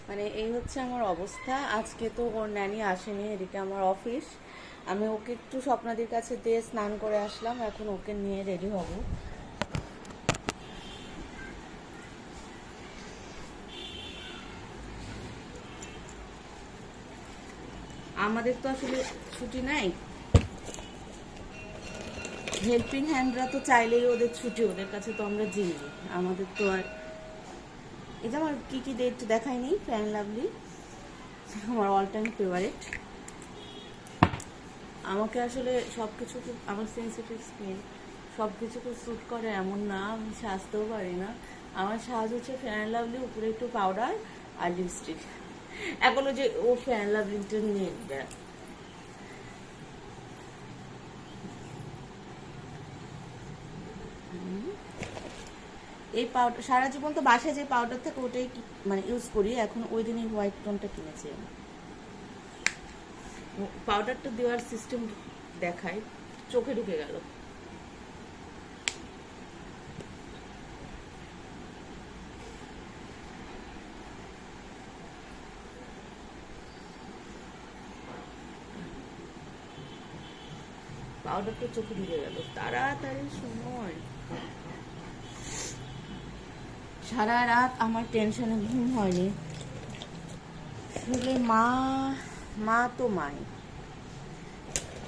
মানে এই হচ্ছে আমার অবস্থা। আজকে তো ওর ন্যানি আসেনি, এদিকে আমার অফিস। আমি ওকে একটু স্বপ্নাদির কাছে দিয়ে স্নান করে আসলাম, এখন ওকে নিয়ে রেডি হব। আমাদের তো আসলে ছুটি নাই, হেল্পিং হ্যান্ডরা তো চাইলেই ওদের ছুটি, ওদের কাছে তো আমরা জিম্মি। আমাদের তো আর এই যে আমার কি কি ডেট দেখায়নি, ফ্যান লাভলি আমার অল টাইম ফেভারিট। আমাকে আসলে সব কিছু খুব, আমার সেন্সিটিভ স্কিন, সব কিছু খুব স্যুট করে এমন না, আমি সাজতেও পারি না। আমার সাজ হচ্ছে ফ্যান লাভলি, উপরে একটু পাউডার আর লিপস্টিক। এখনো যে ও ফ্যান লাভলিটা নিয়ে দেয়। এই পাউডার সারা জীবন তো বাসায় যে পাউডার থাকে ওটাই মানে ইউজ করি, এখন ওই দিনই হোয়াইট টোনটা কিনেছি। পাউডারটা দেওয়ার সিস্টেম দেখায়, চোখে ঢুকে গেল। পাউডারটা চোখে ঢুকে গেল, তাড়াতাড়ি সময়। সারা রাত আমার টেনশনে ঘুম হয়নি। আসলে মা মা তো মাই।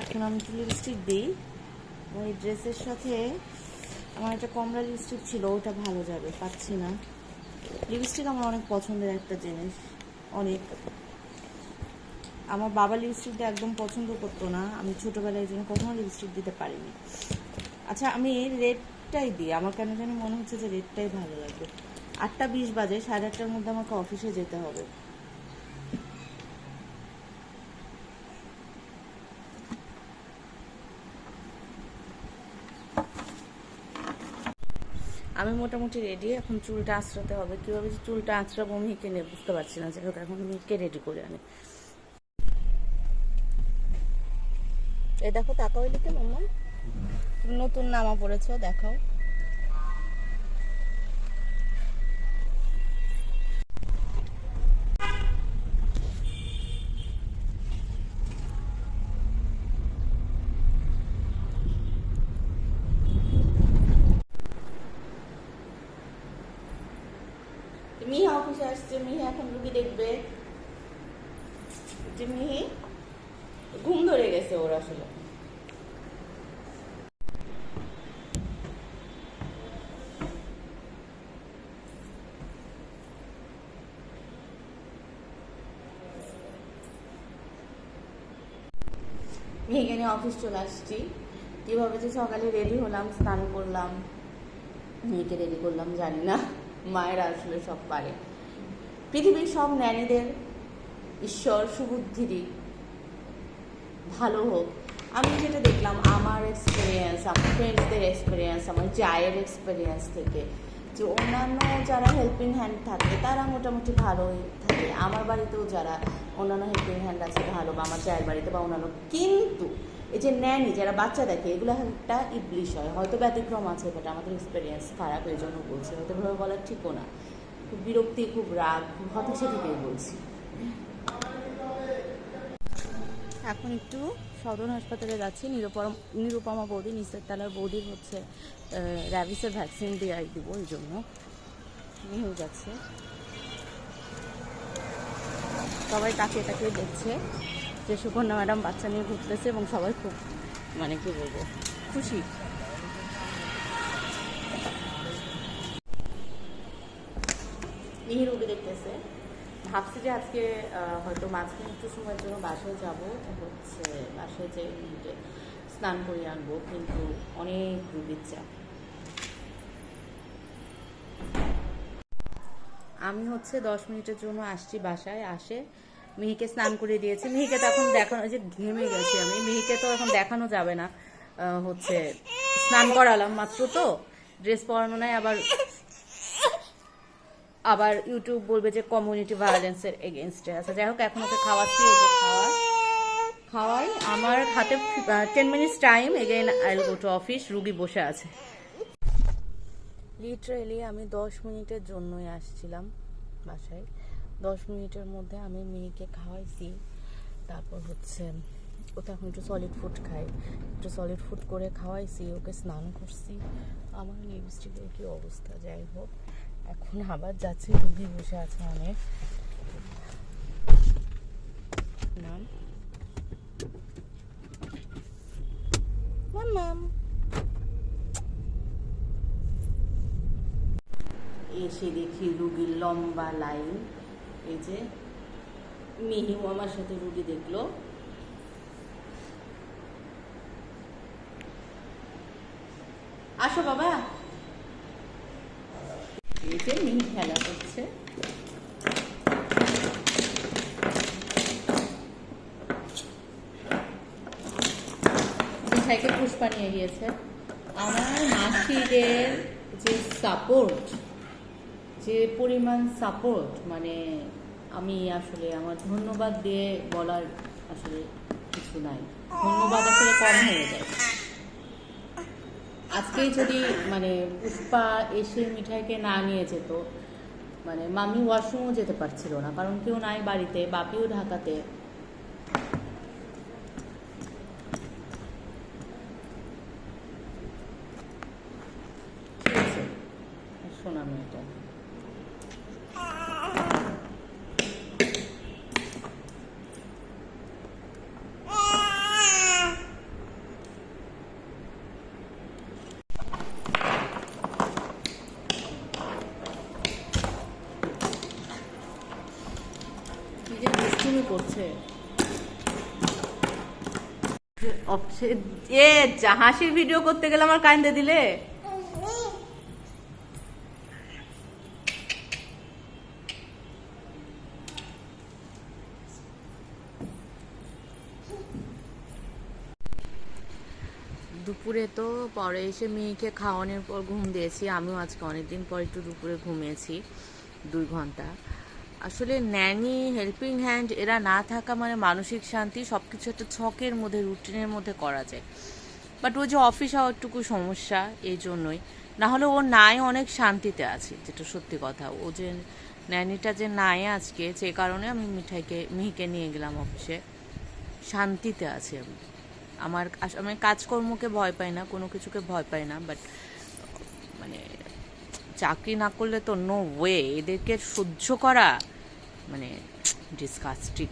এখন আমি একটু লিপস্টিক দিই, ওই ড্রেসের সাথে আমার একটা কমলা লিপস্টিক ছিল, ওটা ভালো যাবে, পাচ্ছি না। লিপস্টিক আমার অনেক পছন্দের একটা জিনিস, অনেক। আমার বাবা লিপস্টিকটা একদম পছন্দ করতো না, আমি ছোটোবেলায় এই জন্য কখনো লিপস্টিক দিতে পারিনি। আচ্ছা, আমি রেডটাই দিই, আমার কেন জানি মনে হচ্ছে যে রেডটাই ভালো লাগবে। 8:20 বাজে, 8:30টার মধ্যে আমাকে অফিসে যেতে হবে। আমি মোটামুটি রেডি, এখন চুলটা আঁচড়াতে হবে। কীভাবে যে চুলটা আঁচড়াবো মেয়েকে নিয়ে বুঝতে পারছি না, যাই হোক এখন মেয়েকে রেডি করে আনি। এই দেখো, তাকাও এদিকে মাম্মা, নতুন নামা পড়েছ, দেখাও। মিহি অফিসে আসছে, মিহি এখন রুগী দেখবে। যে মিহি ঘুম ধরে গেছে ওর আসলে। মিহিকে নিয়ে অফিস চলে আসছি। কীভাবে যে সকালে রেডি হলাম, স্নান করলাম, মেয়েকে রেডি করলাম জানি না, মায়েরা আসলে সব পারে। পৃথিবীর সব ন্যানীদের ঈশ্বর সুবুদ্ধি দিক, ভালো হোক। আমি যেটা দেখলাম আমার এক্সপিরিয়েন্স, আমার ফ্রেন্ডসদের এক্সপিরিয়েন্স, আমার জায়ের এক্সপিরিয়েন্স থেকে, যে অন্যান্য যারা হেল্পিং হ্যান্ড থাকে তারা মোটামুটি ভালোই থাকে। আমার বাড়িতেও যারা অন্যান্য হেল্পিং হ্যান্ড আছে ভালো, বা আমার জায়ের বাড়িতে বা অন্যান্য, কিন্তু এই যে ন্যানি যারা বাচ্চা দেখে, এগুলো একটা ইবলিশ হয়। হয়তো ব্যতিক্রম আছে, বাট আমাদের এক্সপিরিয়েন্স খারাপ, এই জন্য বলছি। হয়তো ভাবে বলার ঠিকও না, খুব বিরক্তি, খুব রাগ, খুব হতাশা থেকেই বলছি। এখন একটু সদর হাসপাতালে যাচ্ছি, নিরুপমা বৌদি, নিচের তালার বৌদির হচ্ছে র্যাবিসের ভ্যাকসিন দিয়ে দিব, এই জন্য নিয়ে যাচ্ছে। সবাই তাকিয়ে তাকিয়ে দেখছে যে সুকন্যা ম্যাডাম বাচ্চা নিয়ে ঘুরতেছে, এবং সবাই খুব মানে কি বলবো, খুশি। মিহি রোগী দেখতেছে। ভাবছি যে আজকে হয়তো মাঝখানে একটু সময়ের জন্য বাসায় যাব, হচ্ছে বাসায় যে স্নান করিয়ে আনবো, কিন্তু অনেক রুগীর চাপ। আমি হচ্ছে 10 মিনিটের জন্য আসছি বাসায়, আসে মিহিকে স্নান করে দিয়েছি। মিহিকে তো এখন দেখানো, যে ঘেমে গেছি আমি, মিহিকে তো এখন দেখানো যাবে না। হচ্ছে স্নান করালাম মাত্র, তো ড্রেস পরানো নাই, আবার আবার ইউটিউব বলবে যে কমিউনিটি ভায়োলেন্সের এগেনস্টে আছে। যাই হোক, এখন ওকে খাওয়াচ্ছি, এই যে খাওয়াই। আমার হাতে 10 minutes time, again I will go to office. রুগী বসে আছে। লিটারেলি আমি 10 মিনিটের জন্যই আসছিলাম বাসায়, 10 মিনিটের মধ্যে আমি মেয়েকে খাওয়াইছি। তারপর হচ্ছে ও তো এখন একটু সলিড ফুড খায়, একটু সলিড ফুড করে খাওয়াইছি, ওকে স্নান করছি। আমার লিপস্টিকের কি অবস্থা, যাই হোক এখন আবার যাচ্ছে, রুগী বসে আছে অনেক। নাম মাম, এসে দেখি রুগীর লম্বা লাইন। এই যে মিহিও আমার সাথে রুগী দেখলো। আসো বাবা। এই যে মিহি খেলা করছে। মিঠাইকে পুষ্পা নিয়ে গিয়েছে। আমার মাসিদের যে সাপোর্ট, যে পরিমাণ সাপোর্ট, মানে আমি আসলে আমার ধন্যবাদ দিয়ে বলার আসলে কিছু নাই। ধন্যবাদ আসলে কম হয়ে যায়। আজকেই যদি মানে পুষ্পা এসে মিঠাইকে না নিয়ে যেত, মানে মামি ওয়াশরুমও যেতে পারছিল না, কারণ কেউ নাই বাড়িতে, বাপিও ঢাকাতে। ঠিক আছে, শোনা মেয়েটা। কি যে দুষ্টুমি করছে। এ হাসির ভিডিও করতে গেলে আমার কান্দে দিলে। দুপুরে তো পরে এসে মেয়েকে খাওয়ানোর পর ঘুম দিয়েছি। আমিও আজকে অনেকদিন পর একটু দুপুরে ঘুমিয়েছি 2 ঘন্টা। আসলে ন্যানি, হেল্পিং হ্যান্ড এরা না থাকা মানে মানসিক শান্তি সব কিছু একটা ছকের মধ্যে, রুটিনের মধ্যে করা যায়। বাট ও যে অফিস হওয়ারটুকু সমস্যা, এই জন্যই। না হলে ও নাই অনেক শান্তিতে আছে, যেটা সত্যি কথা। ও যে ন্যানিটা যে নাই আজকে, যে কারণে আমি মিহিকে নিয়ে গেলাম অফিসে। শান্তিতে আছি আমি। আমি কাজকর্মকে ভয় পাই না, কোনো কিছুকে ভয় পাই না, বাট মানে চাকরি না করলে তো নো ওয়ে, এদেরকে সহ্য করা মানে ডিসকাস্টিং।